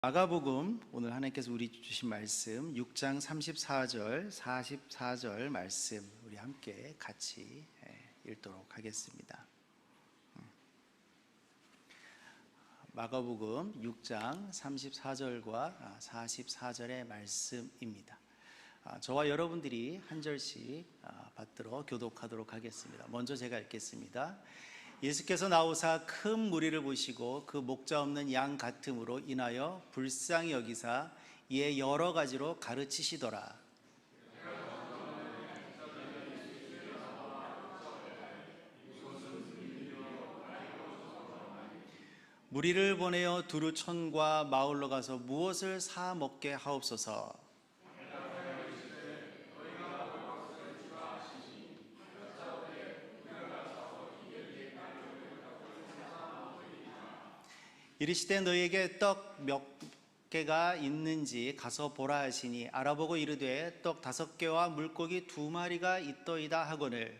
마가복음 오늘 하나님께서 우리 주신 말씀 6장 34절 44절 말씀 우리 함께 같이 읽도록 하겠습니다. 마가복음 6장 34절과 44절의 말씀입니다. 저와 여러분들이 한 절씩 받들어 교독하도록 하겠습니다. 먼저 제가 읽겠습니다. 예수께서 나오사 큰 무리를 보시고 그 목자 없는 양 같음으로 인하여 불쌍히 여기사 이에 여러 가지로 가르치시더라. 무리를 보내어 두루 촌과 마을로 가서 무엇을 사 먹게 하옵소서. 이르시되 너희에게 떡 몇 개가 있는지 가서 보라 하시니 알아보고 이르되 떡 5개와 물고기 2마리가 있더이다 하거늘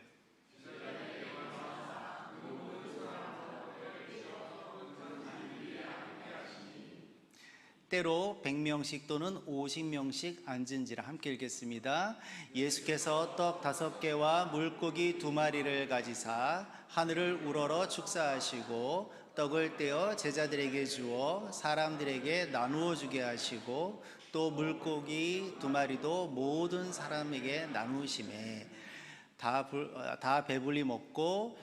때로 100명씩 또는 50명씩 앉은지라. 함께 읽겠습니다. 예수께서 떡 5개와 물고기 2마리를 가지사 하늘을 우러러 축사하시고 떡을 떼어 제자들에게 주어 사람들에게 나누어 주게 하시고 또 물고기 2마리도 모든 사람에게 나누시매 다 배불리 먹고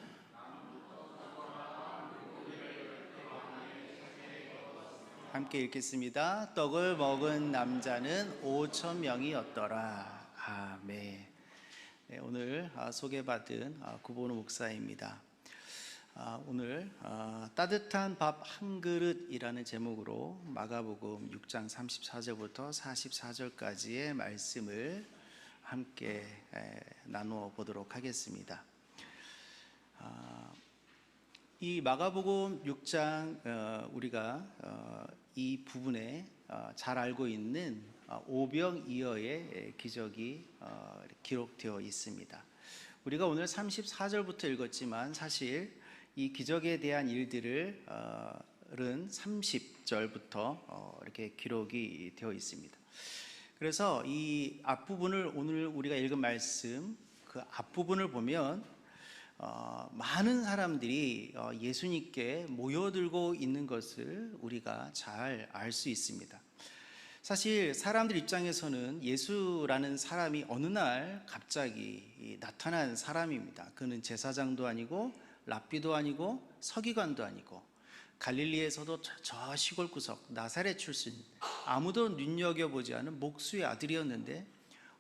함께 읽겠습니다. 떡을 먹은 남자는 5,000명이었더라. 아멘. 네, 오늘 소개받은 구본우 목사입니다. 오늘 따뜻한 밥 한 그릇이라는 제목으로 마가복음 6장 34절부터 44절까지의 말씀을 함께 나누어 보도록 하겠습니다. 이 마가복음 6장 우리가 이 부분에 잘 알고 있는 오병이어의 기적이 기록되어 있습니다. 우리가 오늘 34절부터 읽었지만 사실 이 기적에 대한 일들은 30절부터 이렇게 기록이 되어 있습니다. 그래서 이 앞부분을 오늘 우리가 읽은 말씀 그 앞부분을 보면 많은 사람들이 예수님께 모여들고 있는 것을 우리가 잘 알 수 있습니다. 사실 사람들 입장에서는 예수라는 사람이 어느 날 갑자기 나타난 사람입니다. 그는 제사장도 아니고 랍비도 아니고 서기관도 아니고 갈릴리에서도 저 시골 구석 나사렛 출신 아무도 눈여겨보지 않은 목수의 아들이었는데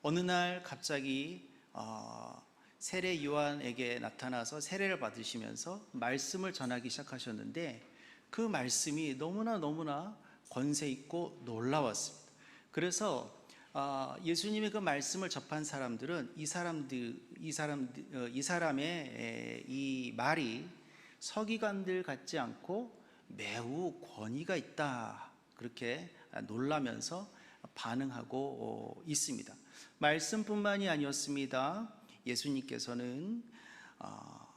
어느 날 갑자기 세례 요한에게 나타나서 세례를 받으시면서 말씀을 전하기 시작하셨는데 그 말씀이 너무나 권세 있고 놀라웠습니다. 그래서 예수님의 그 말씀을 접한 사람들은 이 사람의 이 말이 서기관들 같지 않고 매우 권위가 있다 그렇게 놀라면서 반응하고 있습니다. 말씀뿐만이 아니었습니다. 예수님께서는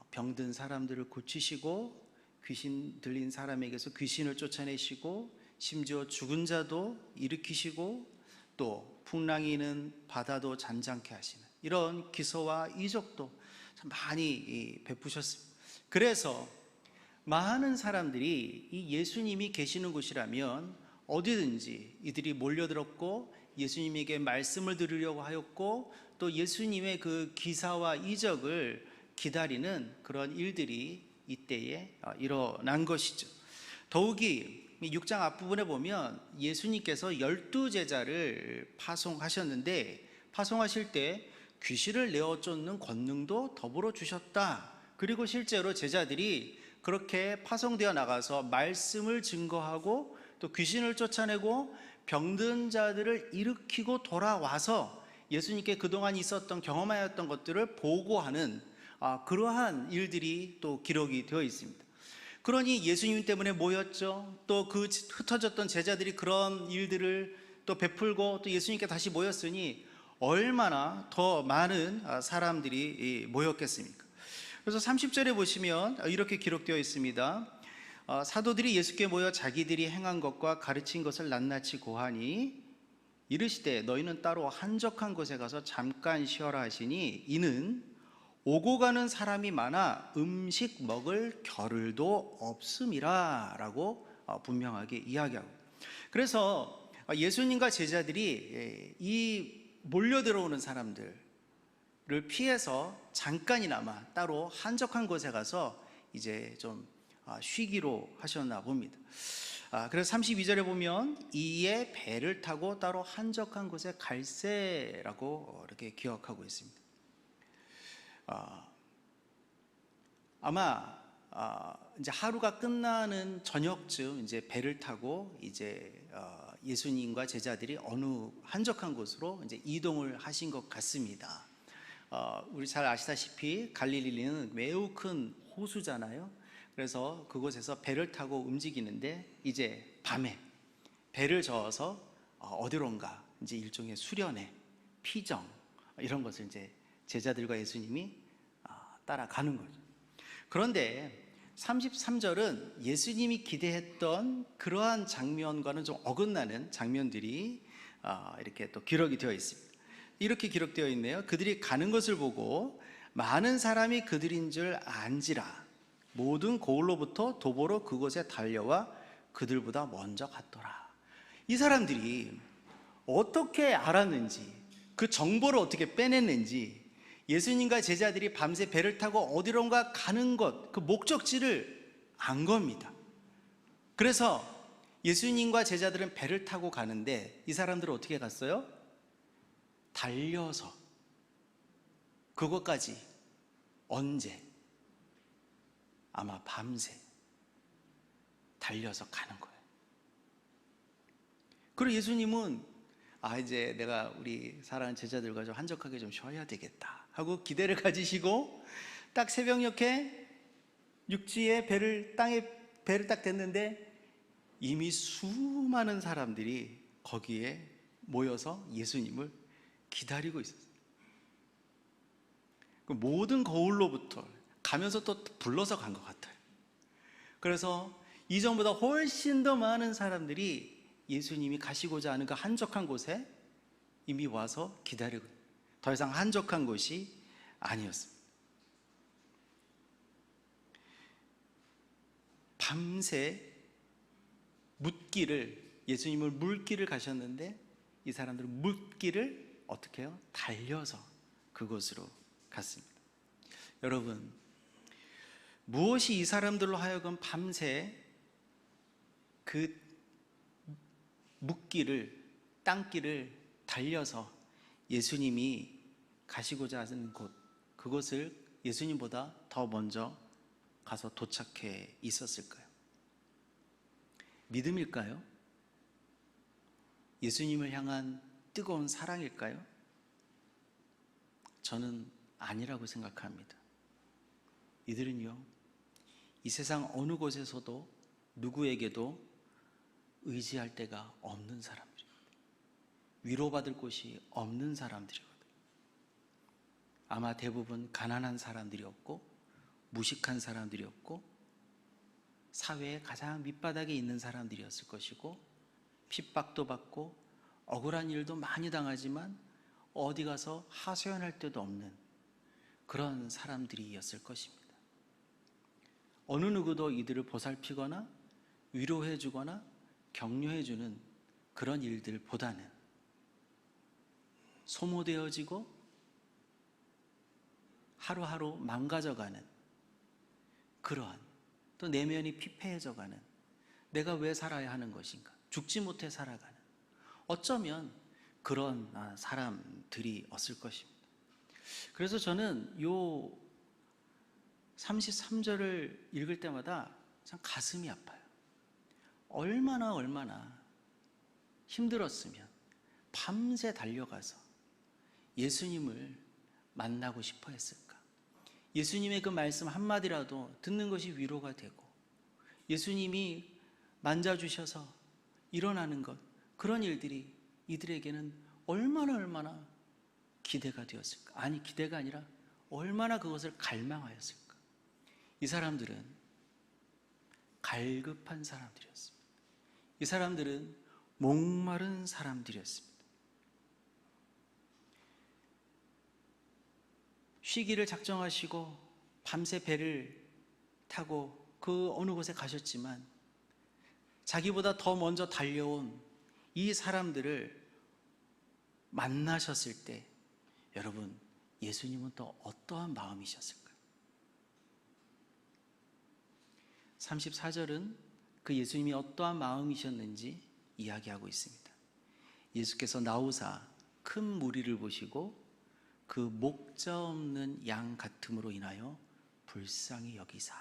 병든 사람들을 고치시고 귀신 들린 사람에게서 귀신을 쫓아내시고 심지어 죽은 자도 일으키시고 또 풍랑이는 바다도 잔잔케 하시는 이런 기서와 이적도 참 많이 베푸셨습니다. 그래서 많은 사람들이 이 예수님이 계시는 곳이라면 어디든지 이들이 몰려들었고 예수님에게 말씀을 들으려고 하였고 또 예수님의 그 기사와 이적을 기다리는 그런 일들이 이때에 일어난 것이죠. 더욱이 6장 앞부분에 보면 예수님께서 12제자를 파송하셨는데 파송하실 때 귀신을 내어 쫓는 권능도 더불어 주셨다. 그리고 실제로 제자들이 그렇게 파송되어 나가서 말씀을 증거하고 또 귀신을 쫓아내고 병든 자들을 일으키고 돌아와서 예수님께 그동안 있었던 경험하였던 것들을 보고하는 그러한 일들이 또 기록이 되어 있습니다. 그러니 예수님 때문에 모였죠. 또 그 흩어졌던 제자들이 그런 일들을 또 베풀고 또 예수님께 다시 모였으니 얼마나 더 많은 사람들이 모였겠습니까? 그래서 30절에 보시면 이렇게 기록되어 있습니다. 사도들이 예수께 모여 자기들이 행한 것과 가르친 것을 낱낱이 고하니 이르시되 너희는 따로 한적한 곳에 가서 잠깐 쉬어라 하시니 이는 오고 가는 사람이 많아 음식 먹을 겨를도 없음이라 라고 분명하게 이야기하고, 그래서 예수님과 제자들이 이 몰려 들어오는 사람들을 피해서 잠깐이나마 따로 한적한 곳에 가서 이제 좀 쉬기로 하셨나 봅니다. 그래서 32절에 보면 이에 배를 타고 따로 한적한 곳에 갈새라고 이렇게 기억하고 있습니다. 아마 이제 하루가 끝나는 저녁쯤 이제 배를 타고 이제 예수님과 제자들이 어느 한적한 곳으로 이제 이동을 하신 것 같습니다. 우리 잘 아시다시피 갈릴리는 매우 큰 호수잖아요. 그래서 그곳에서 배를 타고 움직이는데 이제 밤에 배를 저어서 어디론가 이제 일종의 수련회, 피정 이런 것을 이제 제자들과 예수님이 따라가는 거죠. 그런데 33절은 예수님이 기대했던 그러한 장면과는 좀 어긋나는 장면들이 이렇게 또 기록이 되어 있습니다. 이렇게 기록되어 있네요. 그들이 가는 것을 보고 많은 사람이 그들인 줄 안지라 모든 고을로부터 도보로 그곳에 달려와 그들보다 먼저 갔더라. 이 사람들이 어떻게 알았는지, 그 정보를 어떻게 빼냈는지 예수님과 제자들이 밤새 배를 타고 어디론가 가는 것, 그 목적지를 안 겁니다. 그래서 예수님과 제자들은 배를 타고 가는데 이 사람들은 어떻게 갔어요? 달려서. 그것까지 언제? 아마 밤새 달려서 가는 거예요. 그리고 예수님은 이제 내가 우리 사랑하는 제자들과 좀 한적하게 좀 쉬어야 되겠다 하고 기대를 가지시고 딱 새벽녘에 육지에 땅에 배를 딱 댔는데 이미 수많은 사람들이 거기에 모여서 예수님을 기다리고 있었어요. 그 모든 거울로부터 가면서 또 불러서 간 것 같아요. 그래서 이전보다 훨씬 더 많은 사람들이 예수님이 가시고자 하는 그 한적한 곳에 이미 와서 기다리고, 더 이상 한적한 곳이 아니었습니다. 밤새 예수님을 물길을 가셨는데 이 사람들은 물길을 어떻게 해요? 달려서 그곳으로 갔습니다. 여러분, 무엇이 이 사람들로 하여금 밤새 그 땅길을 달려서 예수님이 가시고자 하는 곳, 그곳을 예수님보다 더 먼저 가서 도착해 있었을까요? 믿음일까요? 예수님을 향한 뜨거운 사랑일까요? 저는 아니라고 생각합니다. 이들은요, 이 세상 어느 곳에서도 누구에게도 의지할 데가 없는 사람들입니다. 위로받을 곳이 없는 사람들이거든요. 아마 대부분 가난한 사람들이었고 무식한 사람들이었고 사회의 가장 밑바닥에 있는 사람들이었을 것이고 핍박도 받고 억울한 일도 많이 당하지만 어디 가서 하소연할 데도 없는 그런 사람들이었을 것입니다. 어느 누구도 이들을 보살피거나 위로해주거나 격려해주는 그런 일들보다는 소모되어지고 하루하루 망가져가는 그러한, 또 내면이 피폐해져가는, 내가 왜 살아야 하는 것인가, 죽지 못해 살아가는, 어쩌면 그런 사람들이었을 것입니다. 그래서 저는 요 33절을 읽을 때마다 참 가슴이 아파요. 얼마나 힘들었으면 밤새 달려가서 예수님을 만나고 싶어 했을까. 예수님의 그 말씀 한마디라도 듣는 것이 위로가 되고 예수님이 만져주셔서 일어나는 것, 그런 일들이 이들에게는 얼마나 기대가 되었을까. 아니, 기대가 아니라 얼마나 그것을 갈망하였을까. 이 사람들은 갈급한 사람들이었습니다. 이 사람들은 목마른 사람들이었습니다. 쉬기를 작정하시고 밤새 배를 타고 그 어느 곳에 가셨지만 자기보다 더 먼저 달려온 이 사람들을 만나셨을 때 여러분, 예수님은 또 어떠한 마음이셨을까요? 34절은 그 예수님이 어떠한 마음이셨는지 이야기하고 있습니다. 예수께서 나오사 큰 무리를 보시고 그 목자 없는 양 같음으로 인하여 불쌍히 여기사.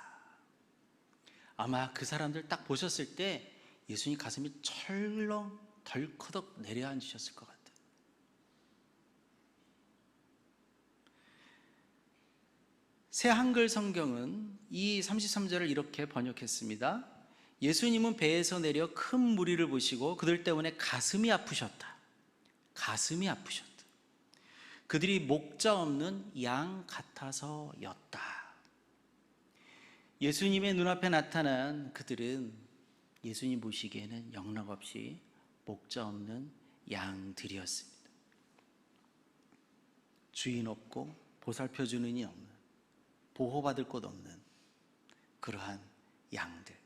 아마 그 사람들 딱 보셨을 때 예수님 가슴이 철렁 덜커덕 내려앉으셨을 것 같아요. 새 한글 성경은 이 33절을 이렇게 번역했습니다. 예수님은 배에서 내려 큰 무리를 보시고 그들 때문에 가슴이 아프셨다. 가슴이 아프셨다. 그들이 목자 없는 양 같아서였다. 예수님의 눈앞에 나타난 그들은 예수님 보시기에는 영락없이 목자 없는 양들이었습니다. 주인 없고 보살펴주는 이는 없는, 보호받을 곳 없는 그러한 양들.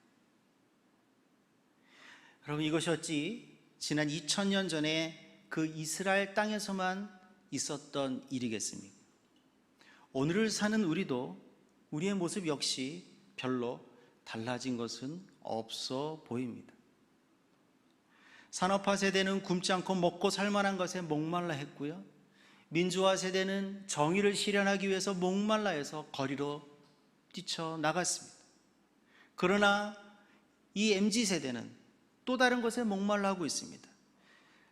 여러분, 이것이 어찌 지난 2000년 전에 그 이스라엘 땅에서만 있었던 일이겠습니까? 오늘을 사는 우리도 우리의 모습 역시 별로 달라진 것은 없어 보입니다. 산업화 세대는 굶지 않고 먹고 살만한 것에 목말라 했고요, 민주화 세대는 정의를 실현하기 위해서 목말라 해서 거리로 뛰쳐나갔습니다. 그러나 이 MZ세대는 또 다른 것에 목말라 하고 있습니다.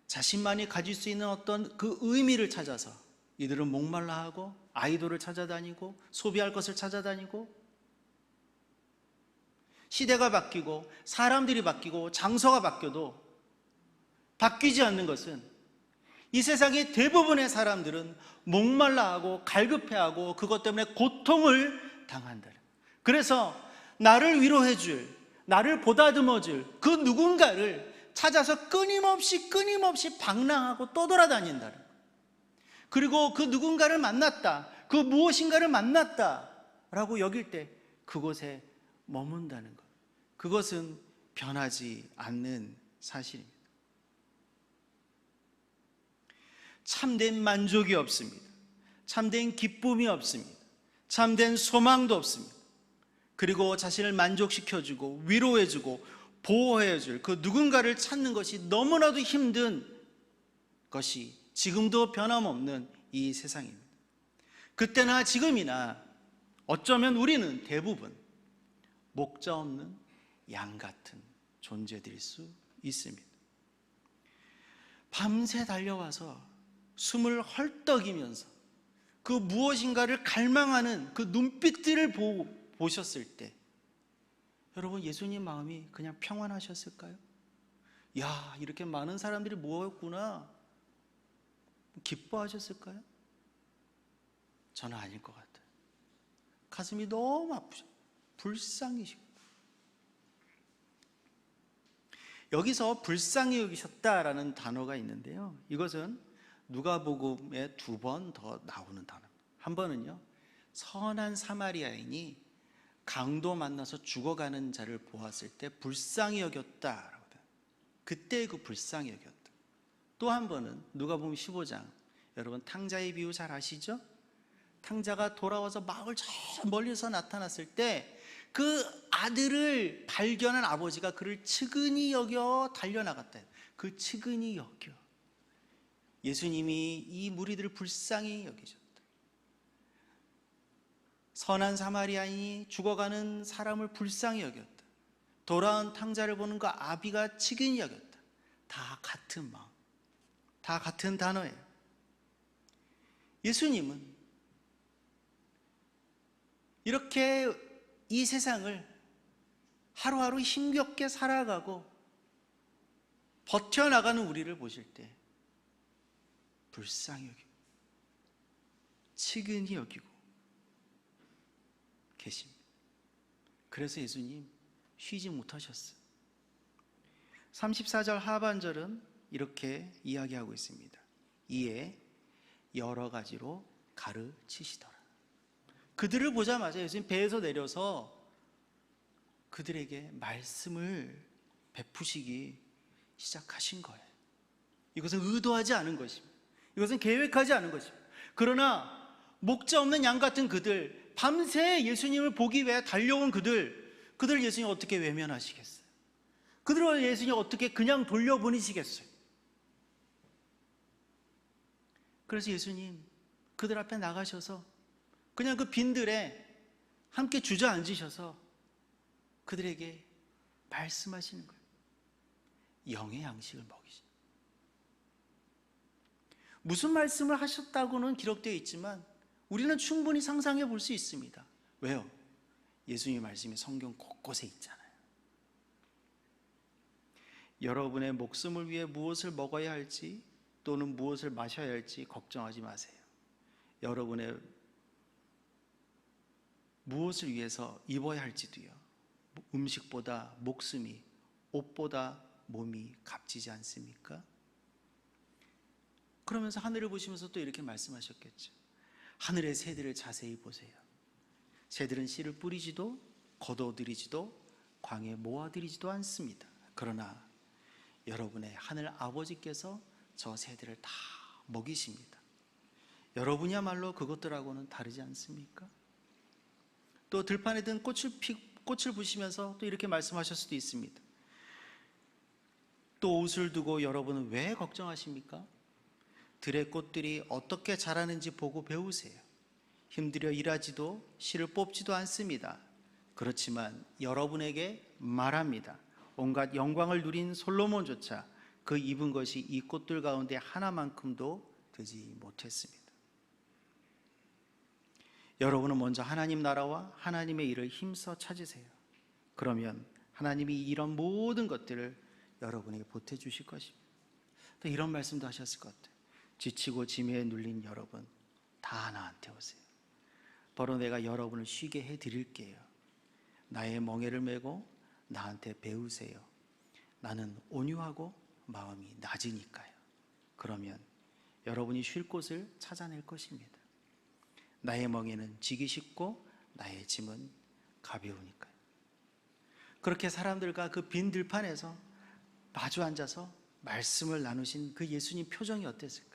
자신만이 가질 수 있는 어떤 그 의미를 찾아서 이들은 목말라 하고 아이돌을 찾아다니고 소비할 것을 찾아다니고, 시대가 바뀌고 사람들이 바뀌고 장소가 바뀌어도 바뀌지 않는 것은 이 세상의 대부분의 사람들은 목말라하고 갈급해하고 그것 때문에 고통을 당한다. 그래서 나를 위로해줄, 나를 보다듬어줄 그 누군가를 찾아서 끊임없이 방랑하고 떠돌아다닌다. 그리고 그 누군가를 만났다, 그 무엇인가를 만났다 라고 여길 때 그곳에 머문다는 것, 그것은 변하지 않는 사실입니다. 참된 만족이 없습니다. 참된 기쁨이 없습니다. 참된 소망도 없습니다. 그리고 자신을 만족시켜주고 위로해주고 보호해줄 그 누군가를 찾는 것이 너무나도 힘든 것이 지금도 변함없는 이 세상입니다. 그때나 지금이나 어쩌면 우리는 대부분 목자 없는 양 같은 존재들일 수 있습니다. 밤새 달려와서 숨을 헐떡이면서 그 무엇인가를 갈망하는 그 눈빛들을 보셨을 때 여러분, 예수님 마음이 그냥 평안하셨을까요? 야, 이렇게 많은 사람들이 모였구나, 기뻐하셨을까요? 저는 아닐 것 같아요. 가슴이 너무 아프죠. 불쌍히시고. 여기서 불쌍히 여기셨다라는 단어가 있는데요, 이것은 누가복음에 2번 더 나오는 단어입니다. 한 번은요, 선한 사마리아인이 강도 만나서 죽어가는 자를 보았을 때 불쌍히 여겼다라고 해요. 그때 그 불쌍히 여겼다. 또 한 번은 누가복음 15장, 여러분 탕자의 비유 잘 아시죠? 탕자가 돌아와서 마을 저 멀리서 나타났을 때 그 아들을 발견한 아버지가 그를 측은히 여겨 달려나갔다. 그 측은히 여겨. 예수님이 이 무리들을 불쌍히 여기셨다. 선한 사마리아인이 죽어가는 사람을 불쌍히 여겼다. 돌아온 탕자를 보는 그 아비가 측은히 여겼다. 다 같은 마음, 다 같은 단어예요. 예수님은 이렇게 이 세상을 하루하루 힘겹게 살아가고 버텨나가는 우리를 보실 때 불쌍히 여기고 측은히 여기고 계십니다. 그래서 예수님 쉬지 못하셨어요. 34절 하반절은 이렇게 이야기하고 있습니다. 이에 여러 가지로 가르치시더라. 그들을 보자마자 예수님 배에서 내려서 그들에게 말씀을 베푸시기 시작하신 거예요. 이것은 의도하지 않은 것입니다. 이것은 계획하지 않은 것입니다. 그러나 목자 없는 양 같은 그들, 밤새 예수님을 보기 위해 달려온 그들 예수님 어떻게 외면하시겠어요? 그들을 예수님 어떻게 그냥 돌려보내시겠어요? 그래서 예수님 그들 앞에 나가셔서 그냥 그 빈들에 함께 주저앉으셔서 그들에게 말씀하시는 거예요. 영의 양식을 먹이시는. 무슨 말씀을 하셨다고는 기록되어 있지만 우리는 충분히 상상해 볼 수 있습니다. 왜요? 예수님의 말씀이 성경 곳곳에 있잖아요. 여러분의 목숨을 위해 무엇을 먹어야 할지 또는 무엇을 마셔야 할지 걱정하지 마세요. 여러분의 무엇을 위해서 입어야 할지도요, 음식보다 목숨이, 옷보다 몸이 값지지 않습니까? 그러면서 하늘을 보시면서 또 이렇게 말씀하셨겠죠. 하늘의 새들을 자세히 보세요. 새들은 씨를 뿌리지도 거둬들이지도 광에 모아들이지도 않습니다. 그러나 여러분의 하늘 아버지께서 저 새들을 다 먹이십니다. 여러분이야말로 그것들하고는 다르지 않습니까? 또 들판에 든 꽃을 보시면서 또 이렇게 말씀하실 수도 있습니다. 또 옷을 두고 여러분은 왜 걱정하십니까? 들의 꽃들이 어떻게 자라는지 보고 배우세요. 힘들여 일하지도 실을 뽑지도 않습니다. 그렇지만 여러분에게 말합니다. 온갖 영광을 누린 솔로몬조차 그 입은 것이 이 꽃들 가운데 하나만큼도 되지 못했습니다. 여러분은 먼저 하나님 나라와 하나님의 일을 힘써 찾으세요. 그러면 하나님이 이런 모든 것들을 여러분에게 보태주실 것입니다. 또 이런 말씀도 하셨을 것 같아요. 지치고 짐에 눌린 여러분, 다 나한테 오세요. 바로 내가 여러분을 쉬게 해드릴게요. 나의 멍에를 메고 나한테 배우세요. 나는 온유하고 마음이 낮으니까요. 그러면 여러분이 쉴 곳을 찾아낼 것입니다. 나의 멍에는 지기 쉽고 나의 짐은 가벼우니까요. 그렇게 사람들과 그 빈 들판에서 마주 앉아서 말씀을 나누신 그 예수님 표정이 어땠을까요?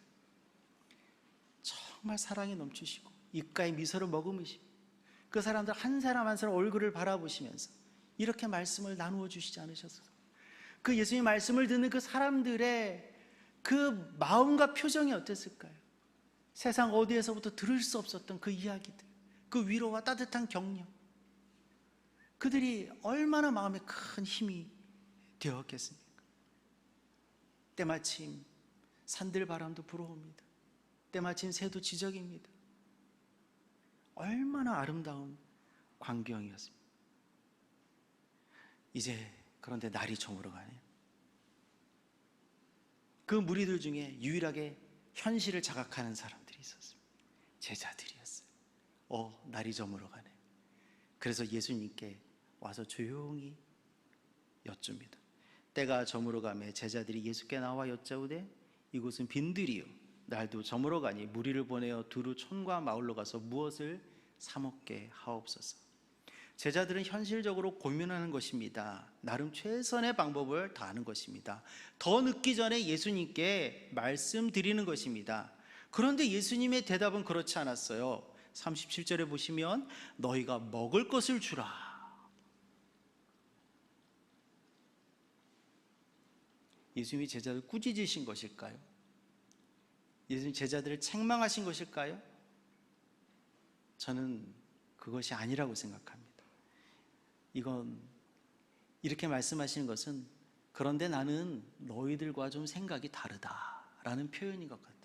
정말 사랑이 넘치시고 입가에 미소를 머금으시고 그 사람들 한 사람 한 사람 얼굴을 바라보시면서 이렇게 말씀을 나누어 주시지 않으셨어요? 그 예수님의 말씀을 듣는 그 사람들의 그 마음과 표정이 어땠을까요? 세상 어디에서부터 들을 수 없었던 그 이야기들, 그 위로와 따뜻한 격려, 그들이 얼마나 마음에 큰 힘이 되었겠습니까? 때마침 산들바람도 불어옵니다. 때마침 새도 지저귀입니다. 얼마나 아름다운 광경이었습니다. 이제 그런데 날이 저물어 가네요. 그 무리들 중에 유일하게 현실을 자각하는 사람들이 있었습니다. 제자들이었어요. 날이 저물어 가네. 그래서 예수님께 와서 조용히 여쭙니다. 때가 저물어 가매 제자들이 예수께 나와 여짜오되 이곳은 빈들이요 날도 저물어 가니 무리를 보내어 두루 촌과 마을로 가서 무엇을 사 먹게 하옵소서. 제자들은 현실적으로 고민하는 것입니다. 나름 최선의 방법을 다하는 것입니다. 더 늦기 전에 예수님께 말씀드리는 것입니다. 그런데 예수님의 대답은 그렇지 않았어요. 37절에 보시면 너희가 먹을 것을 주라. 예수님이 제자들 꾸짖으신 것일까요? 예수님 제자들을 책망하신 것일까요? 저는 그것이 아니라고 생각합니다. 이건 이렇게 말씀하시는 것은 그런데 나는 너희들과 좀 생각이 다르다라는 표현인 것 같아요.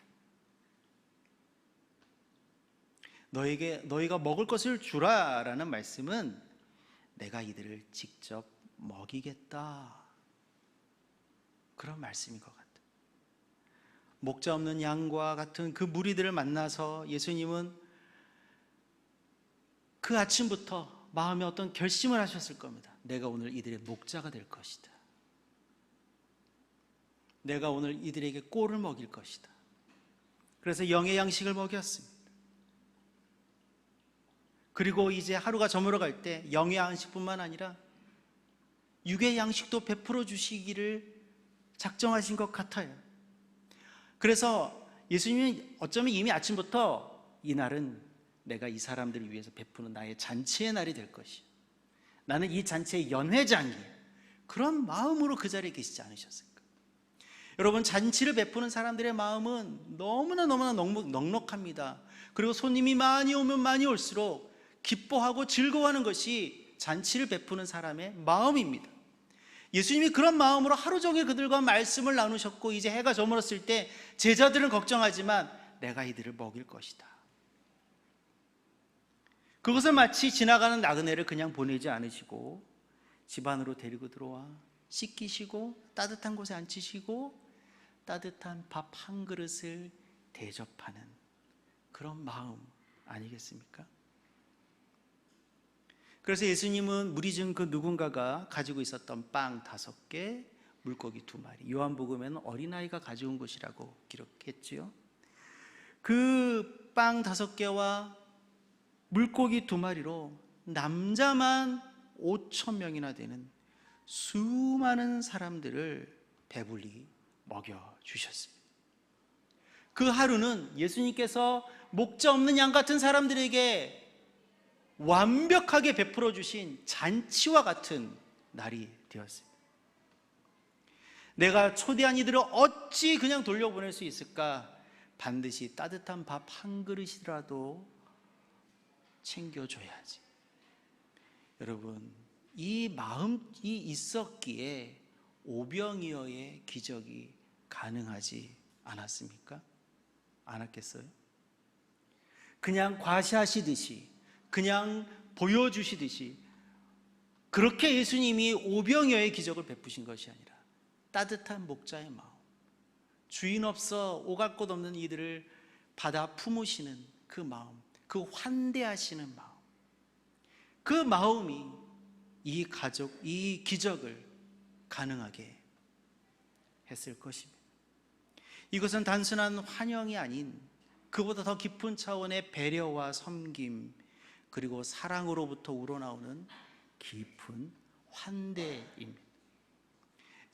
너희가 먹을 것을 주라라는 말씀은 내가 이들을 직접 먹이겠다 그런 말씀인 것 같아요. 목자 없는 양과 같은 그 무리들을 만나서 예수님은 그 아침부터 마음에 어떤 결심을 하셨을 겁니다. 내가 오늘 이들의 목자가 될 것이다. 내가 오늘 이들에게 꼴을 먹일 것이다. 그래서 영의 양식을 먹였습니다. 그리고 이제 하루가 저물어 갈 때 영의 양식뿐만 아니라 육의 양식도 베풀어 주시기를 작정하신 것 같아요. 그래서 예수님이 어쩌면 이미 아침부터 이날은 내가 이 사람들을 위해서 베푸는 나의 잔치의 날이 될 것이야. 나는 이 잔치의 연회장이야. 그런 마음으로 그 자리에 계시지 않으셨을까? 여러분, 잔치를 베푸는 사람들의 마음은 너무나 넉넉합니다. 그리고 손님이 많이 오면 많이 올수록 기뻐하고 즐거워하는 것이 잔치를 베푸는 사람의 마음입니다. 예수님이 그런 마음으로 하루 종일 그들과 말씀을 나누셨고, 이제 해가 저물었을 때 제자들은 걱정하지만 내가 이들을 먹일 것이다. 그것을 마치 지나가는 나그네를 그냥 보내지 않으시고 집 안으로 데리고 들어와 씻기시고 따뜻한 곳에 앉히시고 따뜻한 밥 한 그릇을 대접하는 그런 마음 아니겠습니까? 그래서 예수님은 무리 중 그 누군가가 가지고 있었던 빵 5개, 물고기 2마리, 요한복음에는 어린아이가 가져온 것이라고 기록했지요. 그 빵 5개와 물고기 2마리로 남자만 5,000명이나 되는 수많은 사람들을 배불리 먹여주셨습니다. 그 하루는 예수님께서 목자 없는 양 같은 사람들에게 완벽하게 베풀어 주신 잔치와 같은 날이 되었습니다. 내가 초대한 이들을 어찌 그냥 돌려보낼 수 있을까? 반드시 따뜻한 밥 한 그릇이라도 챙겨줘야지. 여러분, 이 마음이 있었기에 오병이어의 기적이 가능하지 않았습니까? 않았겠어요? 그냥 과시하시듯이, 그냥 보여주시듯이 그렇게 예수님이 오병이어의 기적을 베푸신 것이 아니라 따뜻한 목자의 마음, 주인 없어 오갈 곳 없는 이들을 받아 품으시는 그 마음, 그 환대하시는 마음, 그 마음이 이 기적을 가능하게 했을 것입니다. 이것은 단순한 환영이 아닌 그보다 더 깊은 차원의 배려와 섬김, 그리고 사랑으로부터 우러나오는 깊은 환대입니다.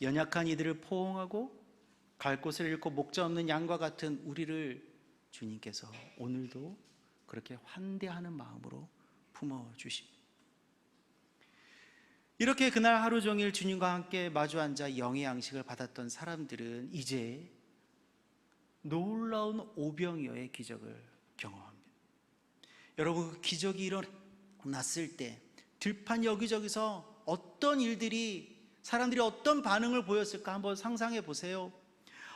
연약한 이들을 포옹하고 갈 곳을 잃고 목자 없는 양과 같은 우리를 주님께서 오늘도 그렇게 환대하는 마음으로 품어주십니다. 이렇게 그날 하루 종일 주님과 함께 마주 앉아 영의 양식을 받았던 사람들은 이제 놀라운 오병이어의 기적을 경험합니다. 여러분, 그 기적이 일어났을 때 들판 여기저기서 어떤 일들이, 사람들이 어떤 반응을 보였을까 한번 상상해 보세요.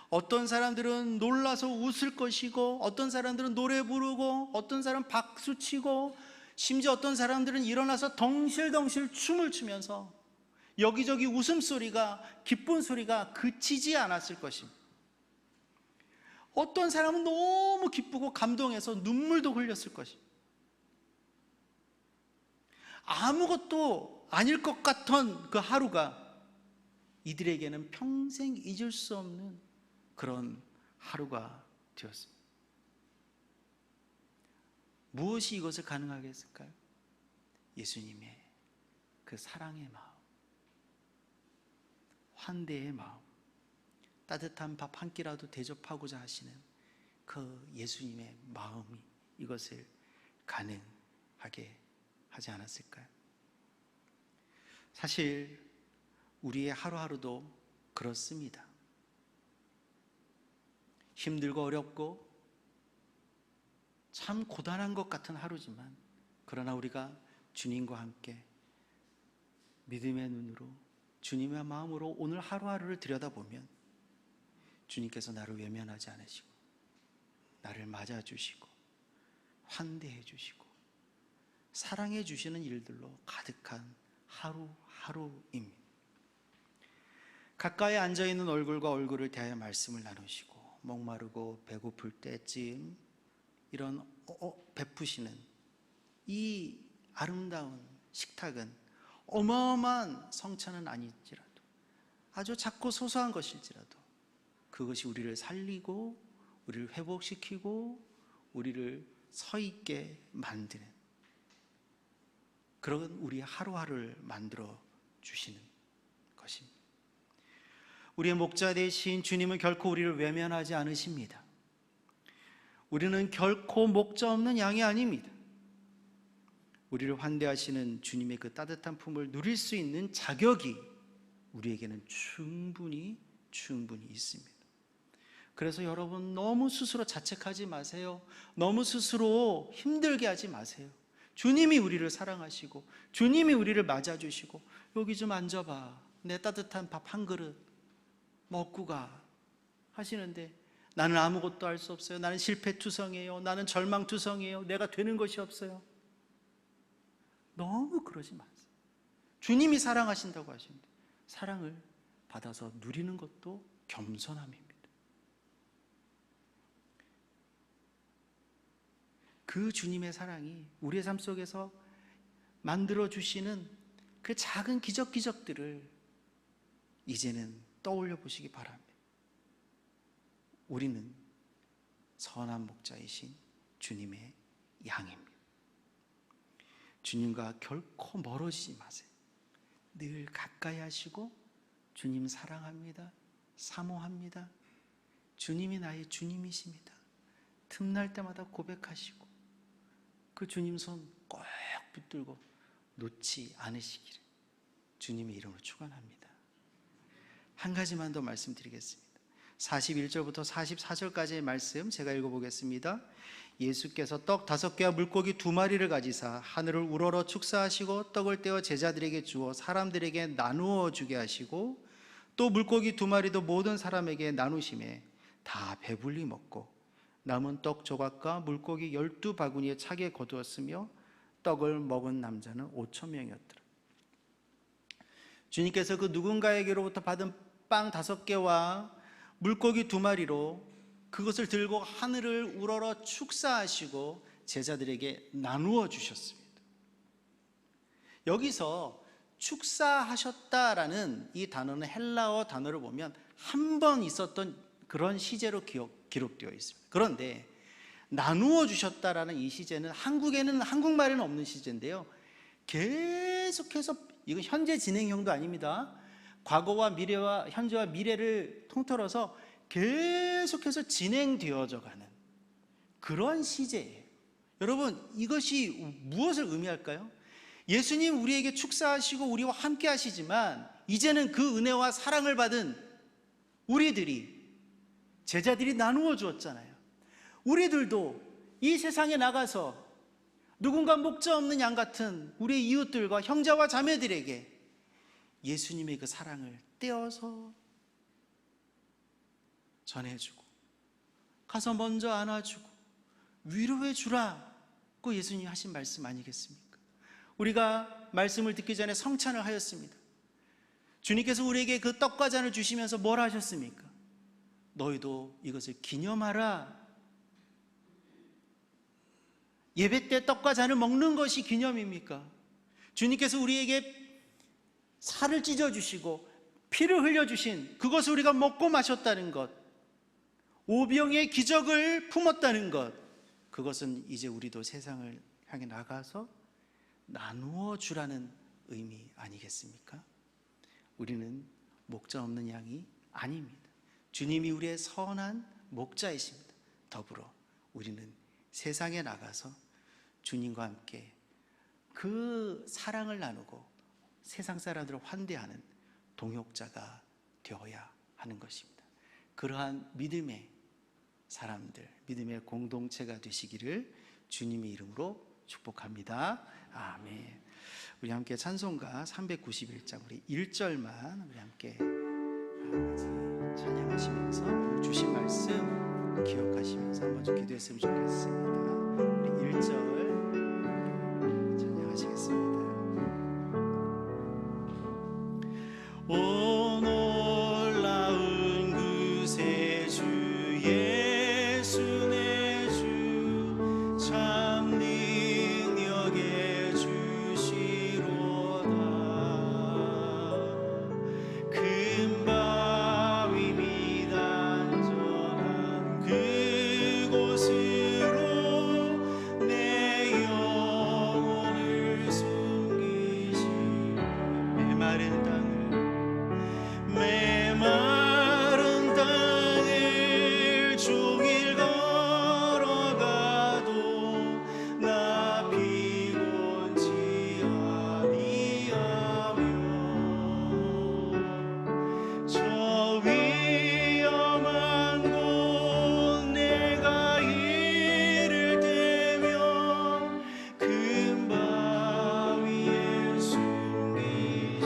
어떤 사람들은 놀라서 웃을 것이고, 어떤 사람들은 노래 부르고, 어떤 사람은 박수치고, 심지어 어떤 사람들은 일어나서 덩실덩실 춤을 추면서 여기저기 웃음소리가, 기쁜 소리가 그치지 않았을 것입니다. 어떤 사람은 너무 기쁘고 감동해서 눈물도 흘렸을 것입니다. 아무것도 아닐 것 같던 그 하루가 이들에게는 평생 잊을 수 없는 그런 하루가 되었습니다. 무엇이 이것을 가능하게 했을까요? 예수님의 그 사랑의 마음, 환대의 마음, 따뜻한 밥 한 끼라도 대접하고자 하시는 그 예수님의 마음이 이것을 가능하게 하지 않았을까요? 사실 우리의 하루하루도 그렇습니다. 힘들고 어렵고 참 고단한 것 같은 하루지만, 그러나 우리가 주님과 함께 믿음의 눈으로, 주님의 마음으로 오늘 하루하루를 들여다보면 주님께서 나를 외면하지 않으시고 나를 맞아주시고 환대해 주시고 사랑해 주시는 일들로 가득한 하루하루입니다. 가까이 앉아있는 얼굴과 얼굴을 대하여 말씀을 나누시고, 목마르고 배고플 때쯤 이런 베푸시는 이 아름다운 식탁은 어마어마한 성찬은 아닐지라도 아주 작고 소소한 것일지라도 그것이 우리를 살리고 우리를 회복시키고 우리를 서 있게 만드는 그런 우리 하루하루를 만들어 주시는 것입니다. 우리의 목자 되신 주님은 결코 우리를 외면하지 않으십니다. 우리는 결코 목자 없는 양이 아닙니다. 우리를 환대하시는 주님의 그 따뜻한 품을 누릴 수 있는 자격이 우리에게는 충분히 있습니다. 그래서 여러분 너무 스스로 자책하지 마세요. 너무 스스로 힘들게 하지 마세요. 주님이 우리를 사랑하시고 주님이 우리를 맞아주시고 여기 좀 앉아봐, 내 따뜻한 밥 한 그릇 먹고 가 하시는데 나는 아무것도 할 수 없어요. 나는 실패투성이에요. 나는 절망투성이에요. 내가 되는 것이 없어요. 너무 그러지 마세요. 주님이 사랑하신다고 하시는데 사랑을 받아서 누리는 것도 겸손함입니다. 그 주님의 사랑이 우리의 삶 속에서 만들어주시는 그 작은 기적들을 이제는 떠올려 보시기 바랍니다. 우리는 선한 목자이신 주님의 양입니다. 주님과 결코 멀어지지 마세요. 늘 가까이 하시고 주님 사랑합니다. 사모합니다. 주님이 나의 주님이십니다. 틈날 때마다 고백하시고 그 주님 손 꼭 붙들고 놓지 않으시기를 주님의 이름으로 축원합니다. 한 가지만 더 말씀드리겠습니다. 41절부터 44절까지의 말씀 제가 읽어보겠습니다. 예수께서 떡 5개와 물고기 2마리를 가지사 하늘을 우러러 축사하시고 떡을 떼어 제자들에게 주어 사람들에게 나누어 주게 하시고 또 물고기 2마리도 모든 사람에게 나누심에 다 배불리 먹고 남은 떡 조각과 물고기 12바구니에 차게 거두었으며 떡을 먹은 남자는 5,000명이었더라. 주님께서 그 누군가에게로부터 받은 빵 5개와 물고기 2마리로 그것을 들고 하늘을 우러러 축사하시고 제자들에게 나누어 주셨습니다. 여기서 축사하셨다라는 이 단어는 헬라어 단어를 보면 한 번 있었던 그런 시제로 기록되어 있습니다. 그런데 나누어 주셨다라는 이 시제는 한국에는 한국말에는 없는 시제인데요. 계속해서 이건 현재 진행형도 아닙니다. 과거와 미래와 현재와 미래를 통틀어서 계속해서 진행되어져 가는 그런 시제예요. 여러분 이것이 무엇을 의미할까요? 예수님 우리에게 축사하시고 우리와 함께 하시지만 이제는 그 은혜와 사랑을 받은 우리들이 제자들이 나누어 주었잖아요. 우리들도 이 세상에 나가서 누군가 목자 없는 양 같은 우리의 이웃들과 형제와 자매들에게 예수님의 그 사랑을 떼어서 전해주고 가서 먼저 안아주고 위로해 주라고 예수님이 하신 말씀 아니겠습니까? 우리가 말씀을 듣기 전에 성찬을 하였습니다. 주님께서 우리에게 그 떡과 잔을 주시면서 뭘 하셨습니까? 너희도 이것을 기념하라. 예배 때 떡과 잔을 먹는 것이 기념입니까? 주님께서 우리에게 살을 찢어주시고 피를 흘려주신 그것을 우리가 먹고 마셨다는 것, 오병의 기적을 품었다는 것, 그것은 이제 우리도 세상을 향해 나가서 나누어 주라는 의미 아니겠습니까? 우리는 목자 없는 양이 아닙니다. 주님이 우리의 선한 목자이십니다. 더불어 우리는 세상에 나가서 주님과 함께 그 사랑을 나누고 세상 사람들을 환대하는 동역자가 되어야 하는 것입니다. 그러한 믿음의 사람들, 믿음의 공동체가 되시기를 주님의 이름으로 축복합니다. 아멘. 우리 함께 찬송가 391장 우리 1절만 우리 함께 찬양하시면서 주신 말씀 기억하시면서 한번 좀 기도했으면 좋겠습니다. 우리 1절 찬양하시겠습니다. 오 놀라운 그새 주 예수 내 주 참 능력의 주시로 메마른 땅을 종일 걸어가도 나 피곤치 아니하며 저 위험한 곳 내가 이를 대며 큰 바위에 숨기시고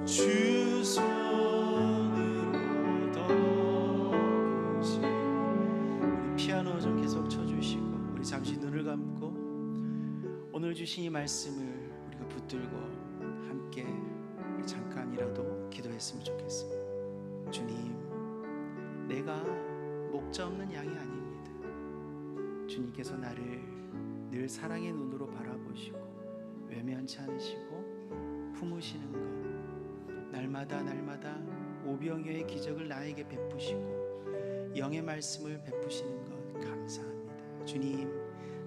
주 손으로 덮으시. 우리 피아노 좀 계속 쳐주시고 우리 잠시 눈을 감고 오늘 주신 이 말씀을 우리가 붙들고 함께 우리 잠깐이라도 기도했으면 좋겠습니다. 주님, 내가 목자 없는 양이 아닙니다. 주님께서 나를 늘 사랑의 눈으로 바라보시고 외면치 않으시고 품으시는 것, 날마다 오병이어의 기적을 나에게 베푸시고 영의 말씀을 베푸시는 것 감사합니다. 주님,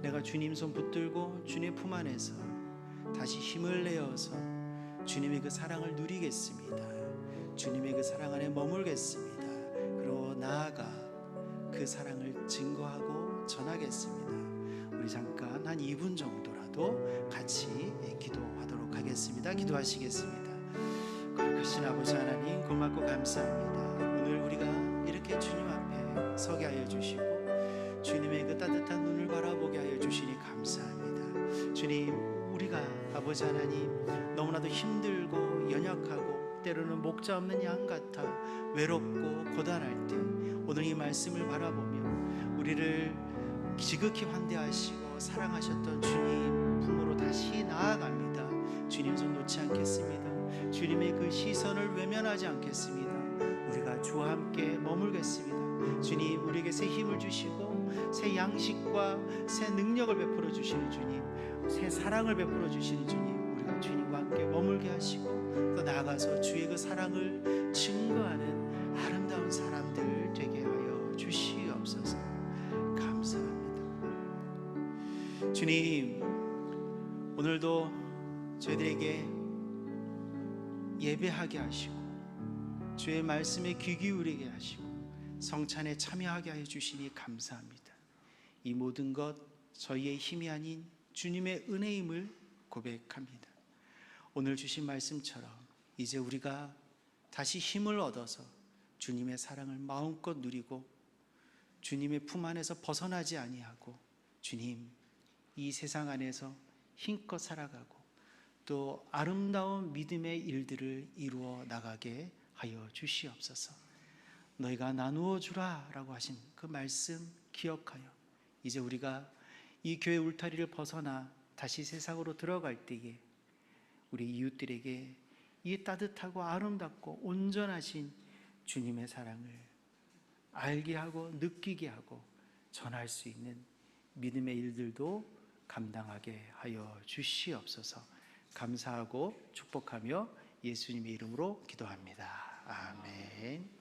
내가 주님 손 붙들고 주님의 품 안에서 다시 힘을 내어서 주님의 그 사랑을 누리겠습니다. 주님의 그 사랑 안에 머물겠습니다. 그리고 나아가 그 사랑을 증거하고 전하겠습니다. 우리 잠깐 한 2분 정도라도 같이 기도하도록 하겠습니다. 기도하시겠습니다. 거룩하신 아버지 하나님, 고맙고 감사합니다. 오늘 우리가 이렇게 주님 앞에 서게 하여 주시고 주님의 그 따뜻한 눈을 바라보게 하여 주시니 감사합니다. 주님, 우리가 아버지 하나님 너무나도 힘들고 연약하고 때로는 목자 없는 양 같아 외롭고 고단할 때 오늘 이 말씀을 바라보며 우리를 지극히 환대하시고 사랑하셨던 주님 품으로 다시 나아갑니다. 주님 손 놓지 않겠습니다. 주님의 그 시선을 외면하지 않겠습니다. 우리가 주와 함께 머물겠습니다. 주님, 우리에게 새 힘을 주시고 새 양식과 새 능력을 베풀어 주시는 주님, 새 사랑을 베풀어 주시는 주님, 우리가 주님과 함께 머물게 하시고 또 나아가서 주의 그 사랑을 증거하는 아름다운 사람들 되게 하여 주시옵소서. 감사합니다. 주님, 오늘도 저희들에게 예배하게 하시고 주의 말씀에 귀 기울이게 하시고 성찬에 참여하게 하여 주시니 감사합니다. 이 모든 것 저희의 힘이 아닌 주님의 은혜임을 고백합니다. 오늘 주신 말씀처럼 이제 우리가 다시 힘을 얻어서 주님의 사랑을 마음껏 누리고 주님의 품 안에서 벗어나지 아니하고 주님, 이 세상 안에서 힘껏 살아가고 또 아름다운 믿음의 일들을 이루어 나가게 하여 주시옵소서. 너희가 나누어 주라 라고 하신 그 말씀 기억하여 이제 우리가 이 교회 울타리를 벗어나 다시 세상으로 들어갈 때에 우리 이웃들에게 이 따뜻하고 아름답고 온전하신 주님의 사랑을 알게 하고 느끼게 하고 전할 수 있는 믿음의 일들도 감당하게 하여 주시옵소서. 감사하고 축복하며 예수님의 이름으로 기도합니다. 아멘.